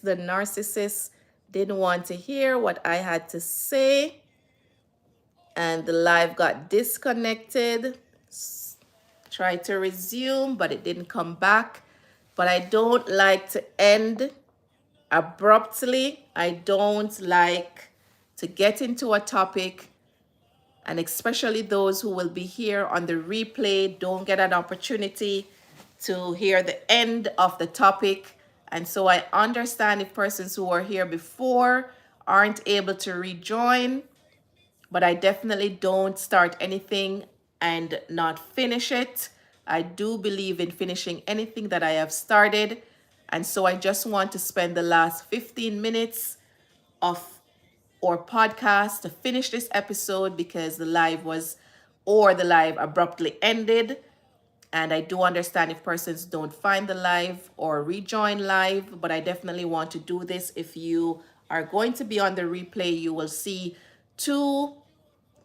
The narcissist didn't want to hear what I had to say, and the live got disconnected. Tried to resume, but it didn't come back. But I don't like to end abruptly. I don't like to get into a topic, and especially those who will be here on the replay don't get an opportunity to hear the end of the topic. And so I understand if persons who were here before aren't able to rejoin, but I definitely don't start anything and not finish it. I do believe in finishing anything that I have started. And so I just want to spend the last 15 minutes of our podcast to finish this episode because the live abruptly ended. And I do understand if persons don't find the live or rejoin live, but I definitely want to do this. If you are going to be on the replay, you will see two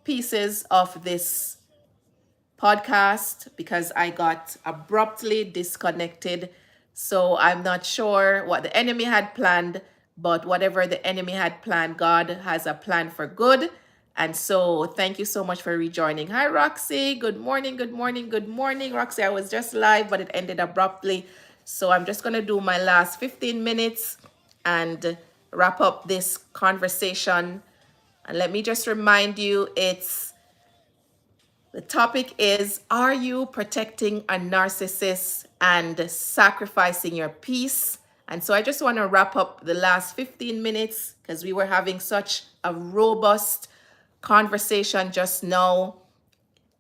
pieces of this podcast because I got abruptly disconnected. So I'm not sure what the enemy had planned, but whatever the enemy had planned, God has a plan for good. And so thank you so much for rejoining. Hi, Roxy. Good morning, good morning, good morning. Roxy, I was just live, but it ended abruptly. So I'm just going to do my last 15 minutes and wrap up this conversation. And let me just remind you, the topic is, are you protecting a narcissist and sacrificing your peace? And so I just want to wrap up the last 15 minutes because we were having such a robust conversation just now,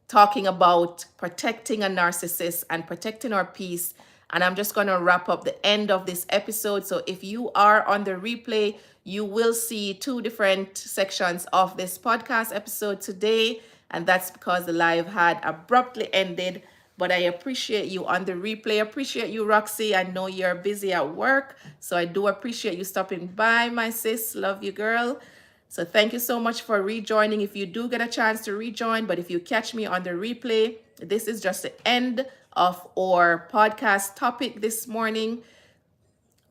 talking about protecting a narcissist and protecting our peace. And I'm just going to wrap up the end of this episode. So if you are on the replay, you will see two different sections of this podcast episode today. And that's because the live had abruptly ended. But I appreciate you on the replay. Appreciate you, Roxy. I know you're busy at work. So I do appreciate you stopping by, my sis. Love you, girl. So thank you so much for rejoining if you do get a chance to rejoin. But if you catch me on the replay, this is just the end of our podcast topic this morning.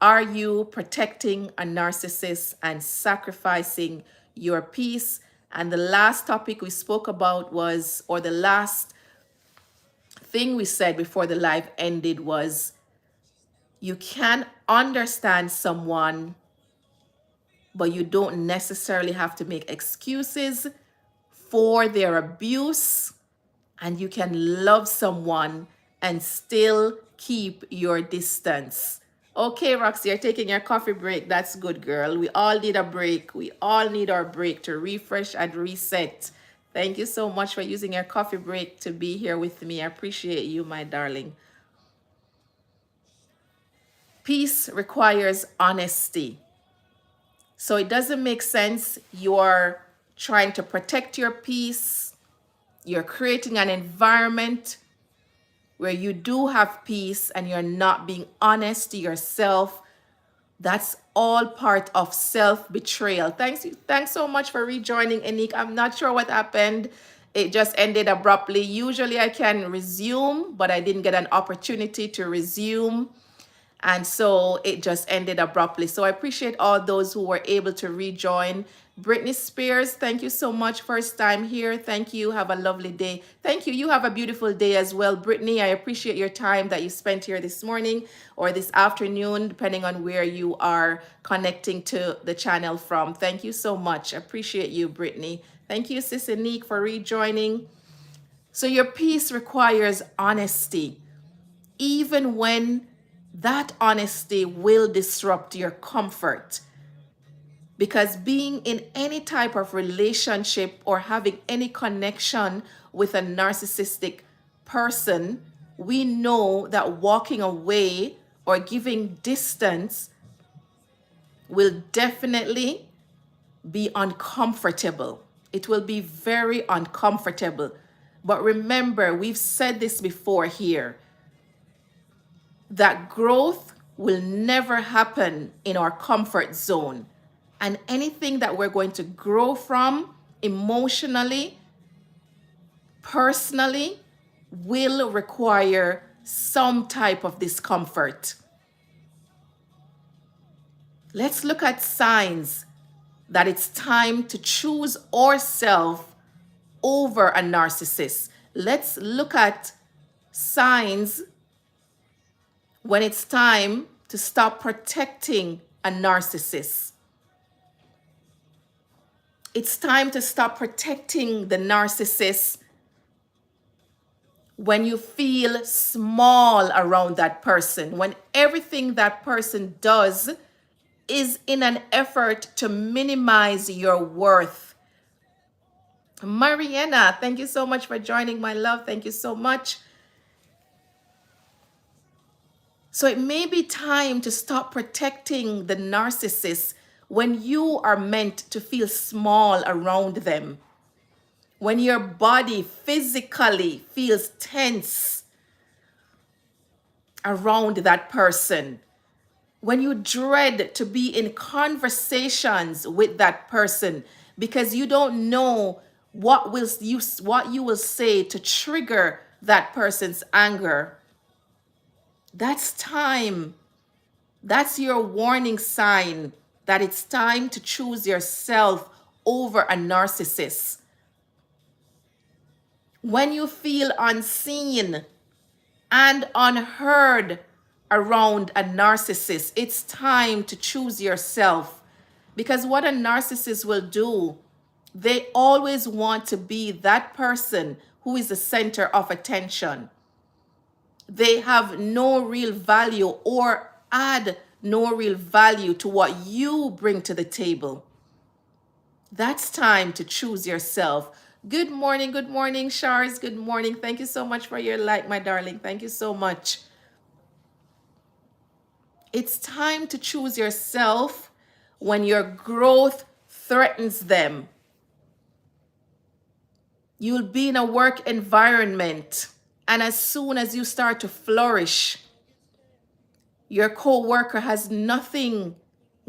Are you protecting a narcissist and sacrificing your peace? And the last topic we spoke about was, or the last thing we said before the live ended was, you can understand someone, but you don't necessarily have to make excuses for their abuse, and you can love someone and still keep your distance. Okay, Roxy, you're taking your coffee break. That's good, girl. We all need a break. We all need our break to refresh and reset. Thank you so much for using your coffee break to be here with me. I appreciate you, my darling. Peace requires honesty. So it doesn't make sense you're trying to protect your peace. You're creating an environment where you do have peace and you're not being honest to yourself. That's all part of self-betrayal. Thanks so much for rejoining, Enik. I'm not sure what happened. It just ended abruptly. Usually I can resume, but I didn't get an opportunity to resume. And so it just ended abruptly. So I appreciate all those who were able to rejoin. Britney Spears, thank you so much. First time here. Thank you. Have a lovely day. Thank you. You have a beautiful day as well, Brittany. I appreciate your time that you spent here this morning or this afternoon, depending on where you are connecting to the channel from. Thank you so much. I appreciate you, Brittany. Thank you, Sis Anique, for rejoining. So your peace requires honesty, even when that honesty will disrupt your comfort. Because being in any type of relationship or having any connection with a narcissistic person, we know that walking away or giving distance will definitely be uncomfortable. It will be very uncomfortable. But remember, we've said this before here, that growth will never happen in our comfort zone. And anything that we're going to grow from emotionally, personally, will require some type of discomfort. Let's look at signs that it's time to choose ourselves over a narcissist. Let's look at signs when it's time to stop protecting a narcissist. It's time to stop protecting the narcissist when you feel small around that person, when everything that person does is in an effort to minimize your worth. Mariana, thank you so much for joining, my love. Thank you so much. So it may be time to stop protecting the narcissist when you are meant to feel small around them. When your body physically feels tense around that person. When you dread to be in conversations with that person because you don't know what you will say to trigger that person's anger. That's time. That's your warning sign that it's time to choose yourself over a narcissist. When you feel unseen and unheard around a narcissist, it's time to choose yourself. Because what a narcissist will do, they always want to be that person who is the center of attention. They have no real value or add no real value to what you bring to the table. That's time to choose yourself. Good morning, Shars. Good morning. Thank you so much for your like, my darling. Thank you so much. It's time to choose yourself when your growth threatens them. You'll be in a work environment, and as soon as you start to flourish, your co-worker has nothing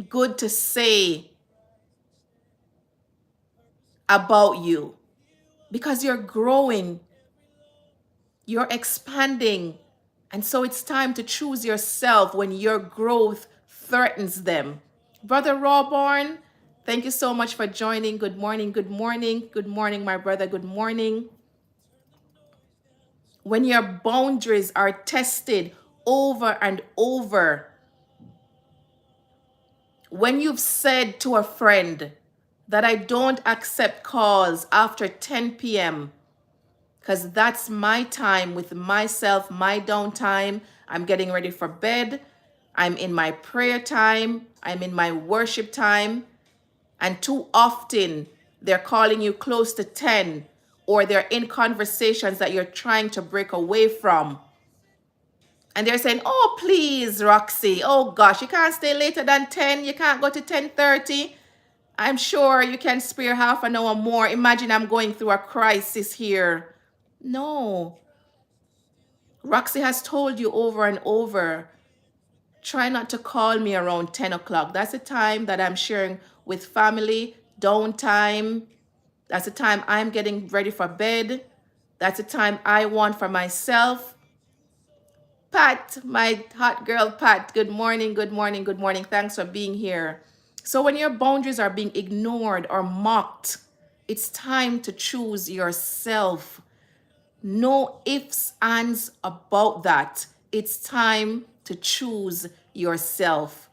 good to say about you because you're growing, you're expanding. And so it's time to choose yourself when your growth threatens them. Brother Rawborn, thank you so much for joining. Good morning, good morning. Good morning, my brother. Good morning. When your boundaries are tested over and over, when you've said to a friend that I don't accept calls after 10 p.m., because that's my time with myself, my downtime. I'm getting ready for bed. I'm in my prayer time. I'm in my worship time. And too often, they're calling you close to 10, or they're in conversations that you're trying to break away from. And they're saying, oh, please, Roxy. Oh, gosh, you can't stay later than 10. You can't go to 10:30. I'm sure you can spare half an hour more. Imagine I'm going through a crisis here. No. Roxy has told you over and over, try not to call me around 10 o'clock. That's the time that I'm sharing with family, downtime. That's the time I'm getting ready for bed. That's the time I want for myself. Pat, my hot girl Pat, good morning, good morning, good morning. Thanks for being here. So when your boundaries are being ignored or mocked, it's time to choose yourself. No ifs, ands about that. It's time to choose yourself.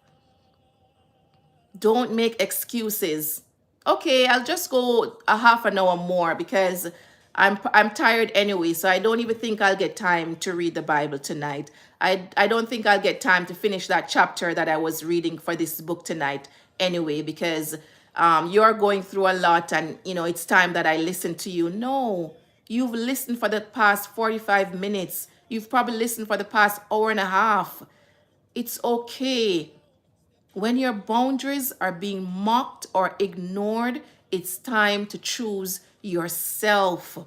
Don't make excuses. Okay, I'll just go a half an hour more because I'm tired anyway, so I don't even think I'll get time to read the Bible tonight. I don't think I'll get time to finish that chapter that I was reading for this book tonight anyway, because you're going through a lot and it's time that I listen to you. No, you've listened for the past 45 minutes. You've probably listened for the past hour and a half. It's okay. When your boundaries are being mocked or ignored, it's time to choose yourself.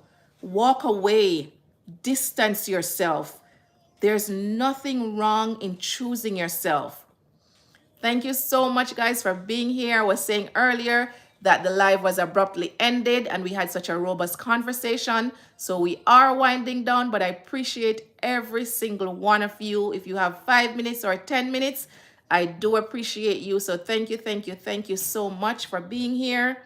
Walk away, distance yourself. There's nothing wrong in choosing yourself. Thank you so much, guys, for being here. I was saying earlier that the live was abruptly ended and we had such a robust conversation. So we are winding down, but I appreciate every single one of you. If you have 5 minutes or 10 minutes, I do appreciate you. So thank you, thank you, thank you so much for being here.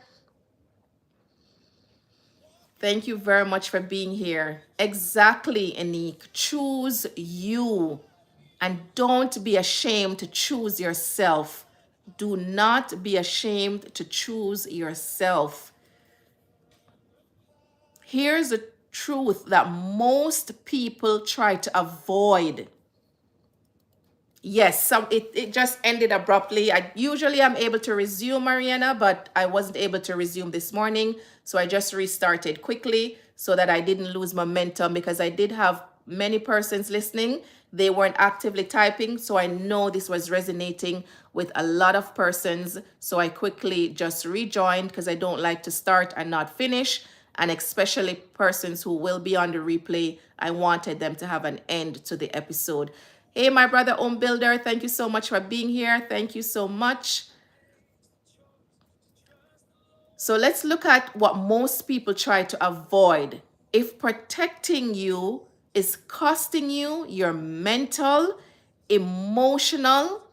Thank you very much for being here. Exactly, Anique. Choose you. And don't be ashamed to choose yourself. Do not be ashamed to choose yourself. Here's the truth that most people try to avoid. Yes, it just ended abruptly. I'm able to resume, Mariana, but I wasn't able to resume this morning. So I just restarted quickly so that I didn't lose momentum, because I did have many persons listening. They weren't actively typing. So I know this was resonating with a lot of persons. So I quickly just rejoined, because I don't like to start and not finish. And especially persons who will be on the replay, I wanted them to have an end to the episode. Hey, my brother Home Builder, thank you so much for being here. Thank you so much. So let's look at what most people try to avoid. If protecting you is costing you your mental, emotional,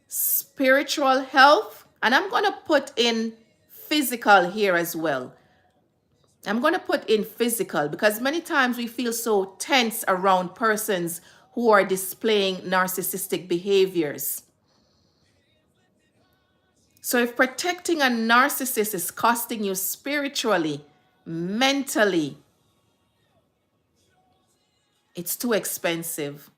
spiritual health, and I'm going to put in physical here as well. I'm going to put in physical, because many times we feel so tense around persons who are displaying narcissistic behaviors. So if protecting a narcissist is costing you spiritually, mentally, it's too expensive.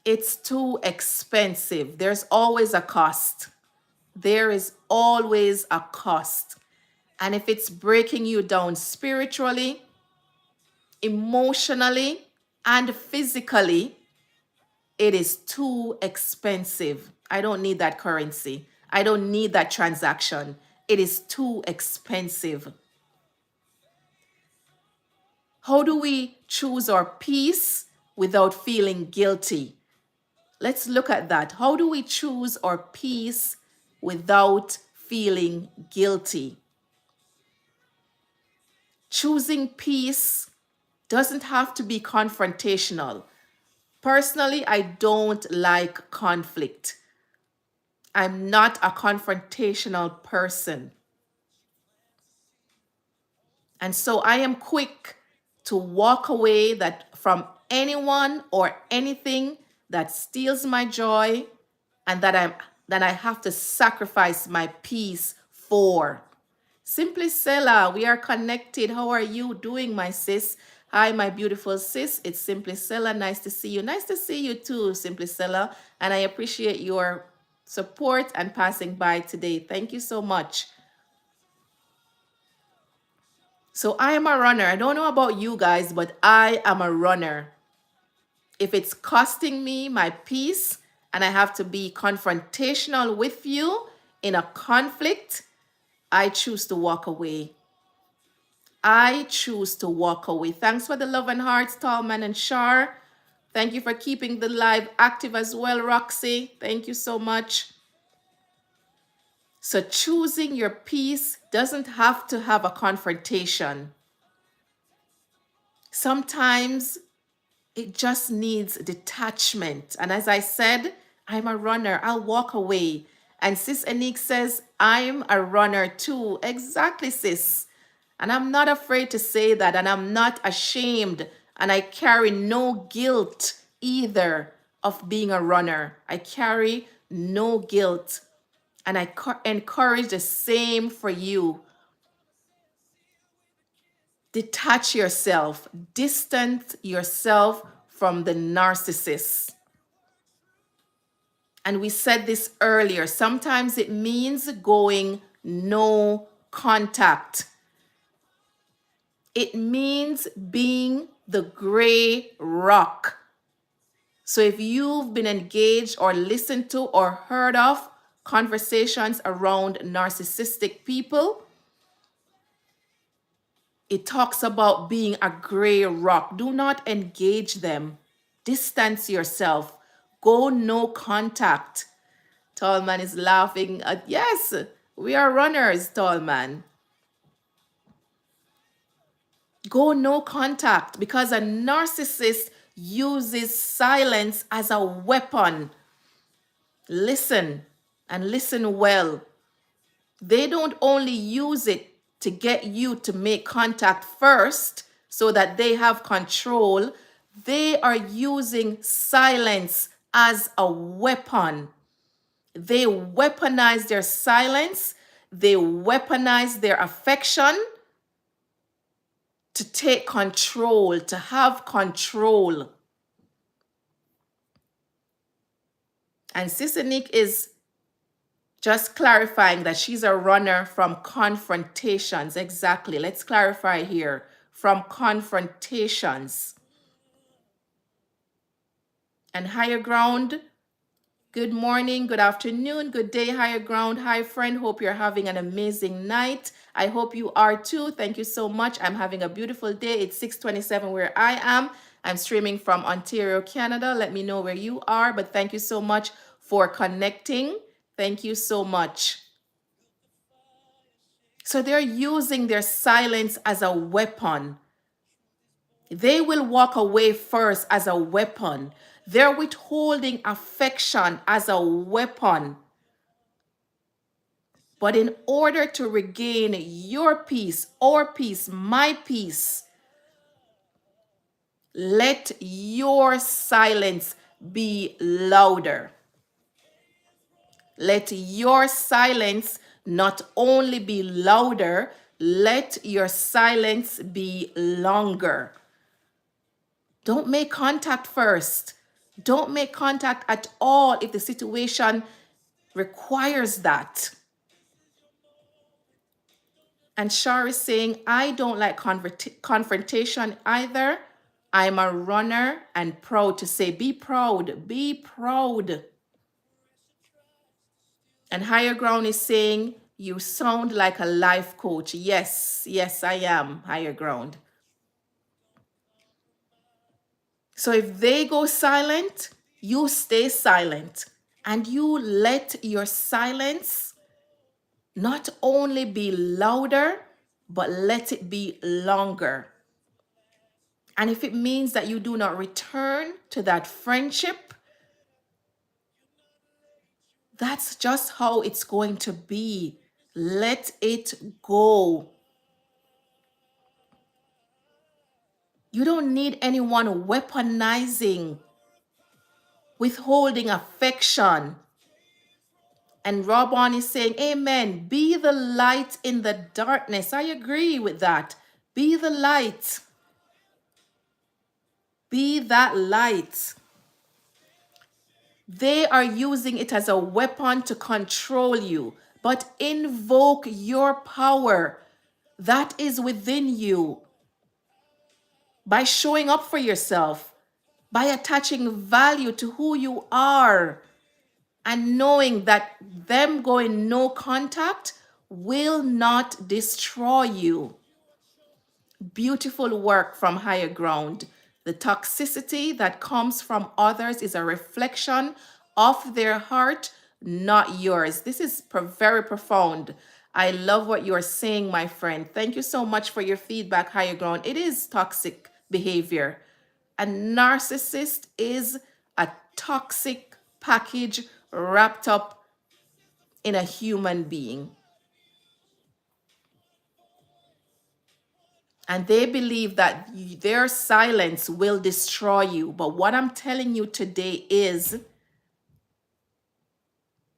It's too expensive. There's always a cost. There is always a cost. And if it's breaking you down spiritually, emotionally, and physically, it is too expensive. I don't need that currency. I don't need that transaction. It is too expensive. How do we choose our peace without feeling guilty? Let's look at that. How do we choose our peace without feeling guilty? Choosing peace doesn't have to be confrontational. Personally, I don't like conflict. I'm not a confrontational person. And so I am quick to walk away from anyone or anything that steals my joy and that I have to sacrifice my peace for. Simply Sella, we are connected. How are you doing, my sis? Hi, my beautiful sis. It's Simply Sella. Nice to see you. Nice to see you too, Simply Sella. And I appreciate your support and passing by today. Thank you so much. So I am a runner. I don't know about you guys, but I am a runner. If it's costing me my peace and I have to be confrontational with you in a conflict, I choose to walk away. I choose to walk away. Thanks for the love and hearts, Tallman and Shar. Thank you for keeping the live active as well, Roxy. Thank you so much. So choosing your peace doesn't have to have a confrontation. Sometimes it just needs detachment. And as I said, I'm a runner. I'll walk away. And Sis Anique says, I'm a runner too. Exactly, sis. And I'm not afraid to say that. And I'm not ashamed. And I carry no guilt either of being a runner. I carry no guilt. And I encourage the same for you. Detach yourself, distance yourself from the narcissist. And we said this earlier, sometimes it means going no contact. It means being the gray rock. So if you've been engaged or listened to or heard of conversations around narcissistic people, it talks about being a gray rock. Do not engage them. Distance yourself. Go no contact. Tallman is laughing. Yes, we are runners, Tallman. Go no contact, because a narcissist uses silence as a weapon. Listen, and listen well. They don't only use it to get you to make contact first so that they have control. They are using silence as a weapon. They weaponize their silence, they weaponize their affection to take control, to have control. And Sister Nick is just clarifying that she's a runner from confrontations. Exactly. Let's clarify here. From confrontations. And higher ground, good morning, good afternoon, good day, higher ground. Hi, friend. Hope you're having an amazing night. I hope you are too. Thank you so much. I'm having a beautiful day. It's 6:27 where I am. I'm streaming from Ontario, Canada. Let me know where you are. But thank you so much for connecting. Thank you so much. So they're using their silence as a weapon. They will walk away first as a weapon. They're withholding affection as a weapon. But in order to regain your peace, our peace, my peace, let your silence be louder. Let your silence not only be louder, let your silence be longer. Don't make contact first. Don't make contact at all if the situation requires that. And Shar is saying, I don't like confrontation either. I'm a runner and proud to say, be proud, be proud. And higher ground is saying, you sound like a life coach. Yes, yes, I am, higher ground. So if they go silent, you stay silent and you let your silence not only be louder, but let it be longer. And if it means that you do not return to that friendship, that's just how it's going to be. Let it go. You don't need anyone weaponizing, withholding affection. And Robon is saying, amen, be the light in the darkness. I agree with that. Be the light. Be that light. They are using it as a weapon to control you, but invoke your power that is within you by showing up for yourself, by attaching value to who you are, and knowing that them going no contact will not destroy you. Beautiful work from higher ground. The toxicity that comes from others is a reflection of their heart, not yours. This is very profound. I love what you're saying, my friend. Thank you so much for your feedback, higher ground. It is toxic behavior. A narcissist is a toxic package wrapped up in a human being. And they believe that their silence will destroy you. But what I'm telling you today is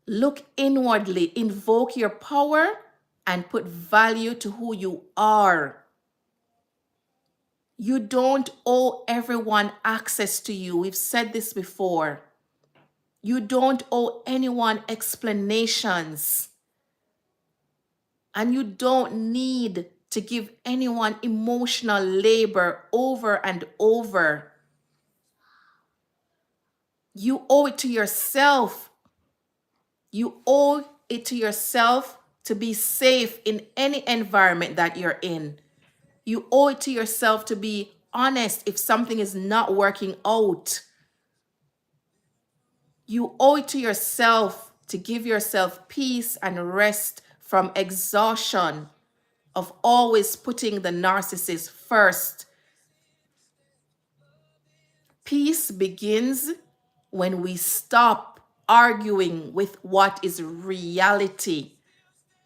look inwardly, invoke your power, and put value to who you are. You don't owe everyone access to you. We've said this before. You don't owe anyone explanations. And you don't need to give anyone emotional labor over and over. You owe it to yourself. You owe it to yourself to be safe in any environment that you're in. You owe it to yourself to be honest if something is not working out. You owe it to yourself to give yourself peace and rest from exhaustion of always putting the narcissist first. Peace begins when we stop arguing with what is reality,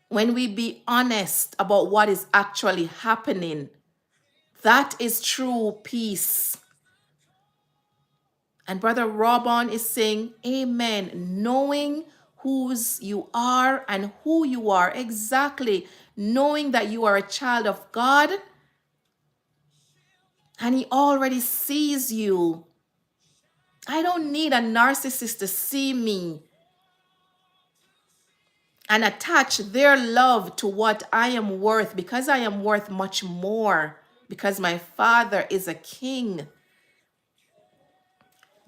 when we be honest about what is actually happening. That is true peace. And Brother Robon is saying, Amen. Knowing whose you are and who you are, exactly. Knowing that you are a child of God and He already sees you. I don't need a narcissist to see me and attach their love to what I am worth, because I am worth much more, because my Father is a king.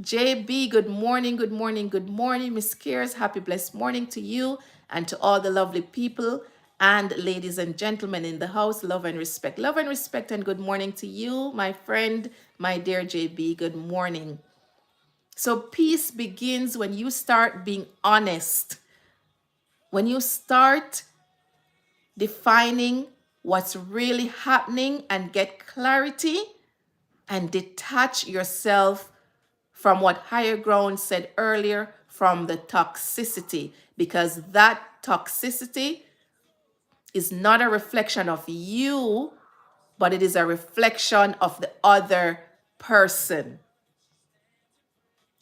JB, good morning, good morning, good morning. Miss Kears, happy blessed morning to you and to all the lovely people and ladies and gentlemen in the house. Love and respect. Love and respect and good morning to you, my friend, my dear JB. Good morning. So peace begins when you start being honest, when you start defining what's really happening and get clarity and detach yourself from what Higher Ground said earlier, from the toxicity, because that toxicity is not a reflection of you, but it is a reflection of the other person.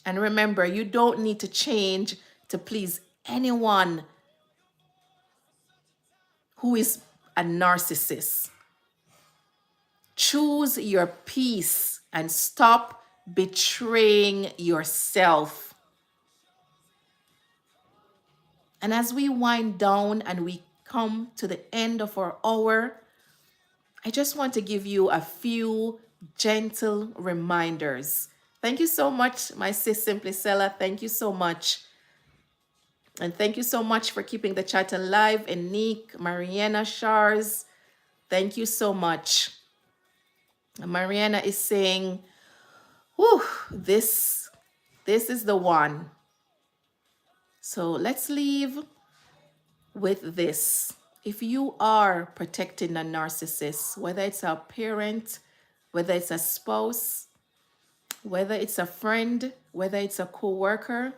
And remember, you don't need to change to please anyone who is a narcissist. Choose your peace and stop betraying yourself. And as we wind down and we come to the end of our hour, I just want to give you a few gentle reminders. Thank you so much, my sis Simply Sella. Thank you so much. And thank you so much for keeping the chat alive. Enique, Mariana Shars, thank you so much. And Mariana is saying, whew, this is the one. So let's leave with this. If you are protecting a narcissist, whether it's a parent, whether it's a spouse, whether it's a friend, whether it's a co-worker,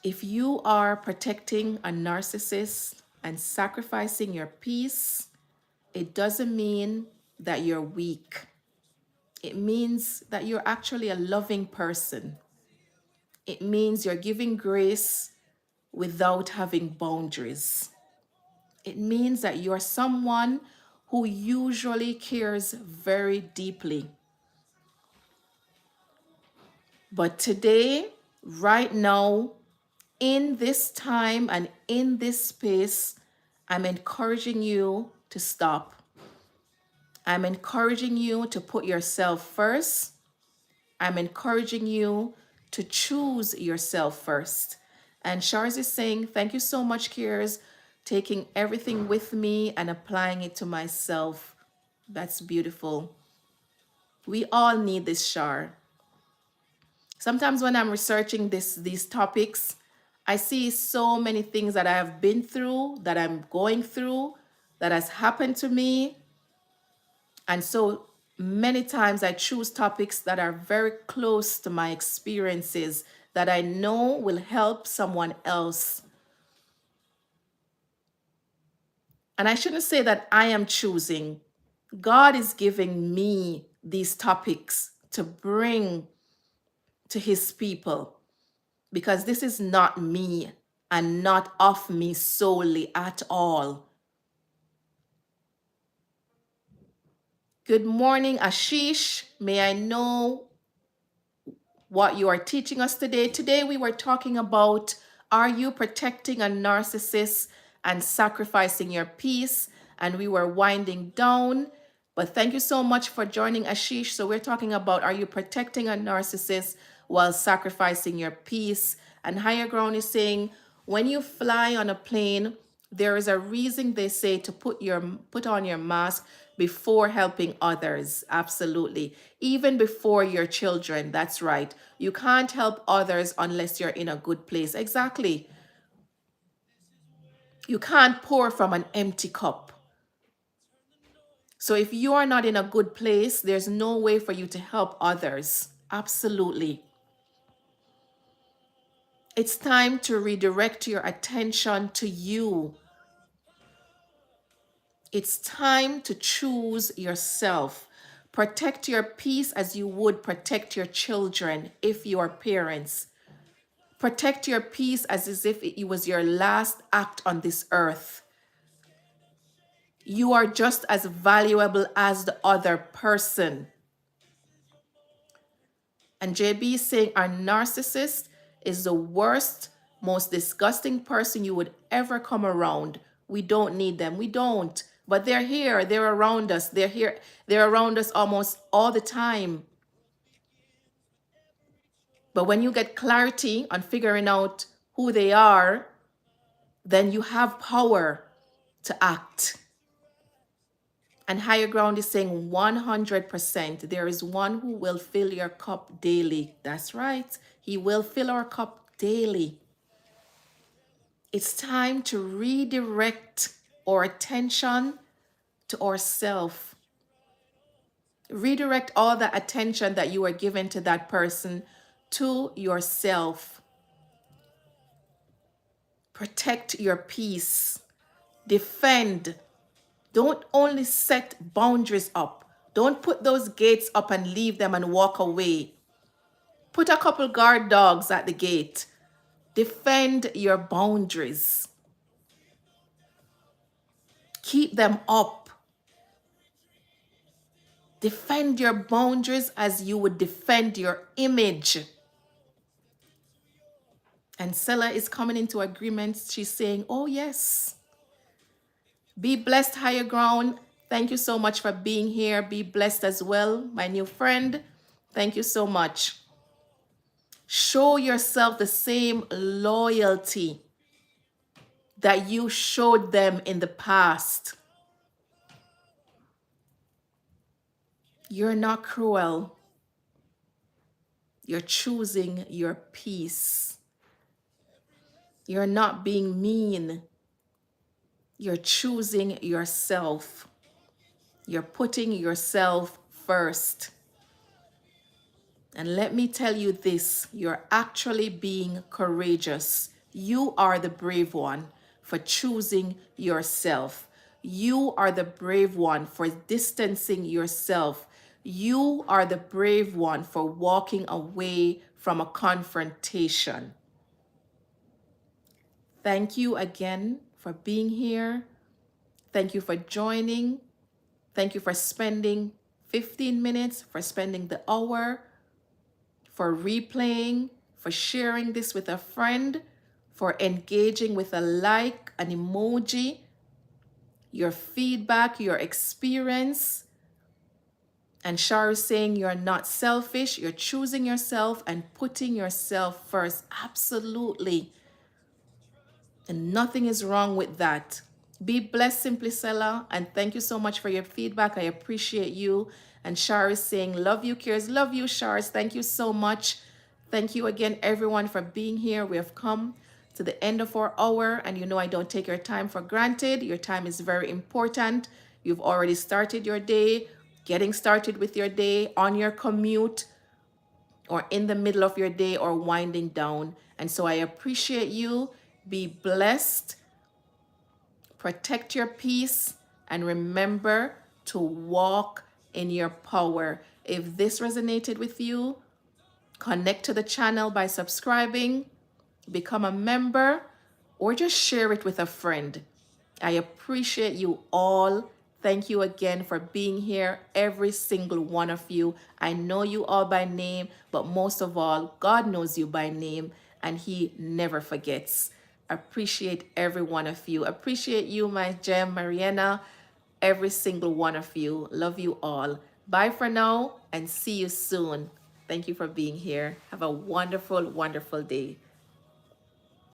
if you are protecting a narcissist and sacrificing your peace, it doesn't mean that you're weak. It means that you're actually a loving person. It means you're giving grace without having boundaries. It means that you're someone who usually cares very deeply. But today, right now, in this time and in this space, I'm encouraging you to stop. I'm encouraging you to put yourself first. I'm encouraging you to choose yourself first. And Shars is saying, thank you so much, Kiers, taking everything with me and applying it to myself. That's beautiful. We all need this, Shar. Sometimes when I'm researching these topics, I see so many things that I have been through, that I'm going through, that has happened to me. And so many times I choose topics that are very close to my experiences that I know will help someone else. And I shouldn't say that I am choosing. God is giving me these topics to bring to His people, because this is not me and not of me solely at all. Good morning, Ashish. May I know what you are teaching us today? Today we were talking about, are you protecting a narcissist and sacrificing your peace? And we were winding down. But thank you so much for joining, Ashish. So we're talking about, are you protecting a narcissist while sacrificing your peace? And Higher Ground is saying, when you fly on a plane, there is a reason they say to put on your mask before helping others. Absolutely. Even before your children. That's right. You can't help others unless you're in a good place. Exactly. You can't pour from an empty cup. So if you are not in a good place, there's no way for you to help others. Absolutely. It's time to redirect your attention to you. It's time to choose yourself. Protect your peace as you would protect your children if you are parents. Protect your peace as if it was your last act on this earth. You are just as valuable as the other person. And JB is saying our narcissist is the worst, most disgusting person you would ever come around. We don't need them. We don't. But they're here. They're around us. They're here. They're around us almost all the time. But when you get clarity on figuring out who they are, then you have power to act. And higher ground is saying 100%. There is one who will fill your cup daily. That's right. He will fill our cup daily. It's time to redirect our attention to ourselves. Redirect all the attention that you are giving to that person to yourself. Protect your peace. Defend. Don't only set boundaries up. Don't put those gates up and leave them and walk away. Put a couple guard dogs at the gate. Defend your boundaries. Keep them up. Defend your boundaries as you would defend your image. And Sela is coming into agreement. She's saying, oh yes. Be blessed, higher ground. Thank you so much for being here. Be blessed as well, my new friend. Thank you so much. Show yourself the same loyalty that you showed them in the past. You're not cruel. You're choosing your peace. You're not being mean. You're choosing yourself. You're putting yourself first. And let me tell you this, you're actually being courageous. You are the brave one for choosing yourself. You are the brave one for distancing yourself. You are the brave one for walking away from a confrontation. Thank you again for being here. Thank you for joining. Thank you for spending 15 minutes, for spending the hour, for replaying, for sharing this with a friend, for engaging with a like, an emoji, your feedback, your experience. And Shar is saying you're not selfish, you're choosing yourself and putting yourself first. Absolutely. And nothing is wrong with that. Be blessed, Simply Seller, and thank you so much for your feedback. I appreciate you. And Shar is saying, love you, Kiers. Love you, Shars. Thank you so much. Thank you again, everyone, for being here. We have come to the end of our hour, and you know I don't take your time for granted. Your time is very important. You've already started your day, getting started with your day, on your commute, or in the middle of your day, or winding down. And so I appreciate you. Be blessed. Protect your peace, and remember to walk in your power. If this resonated with you, connect to the channel by subscribing, become a member, or just share it with a friend. I appreciate you all. Thank you again for being here, every single one of you. I know you all by name, but most of all, God knows you by name, and He never forgets. Appreciate every one of you. Appreciate you, my gem, Mariana, every single one of you. Love you all. Bye for now, and see you soon. Thank you for being here. Have a wonderful, wonderful day.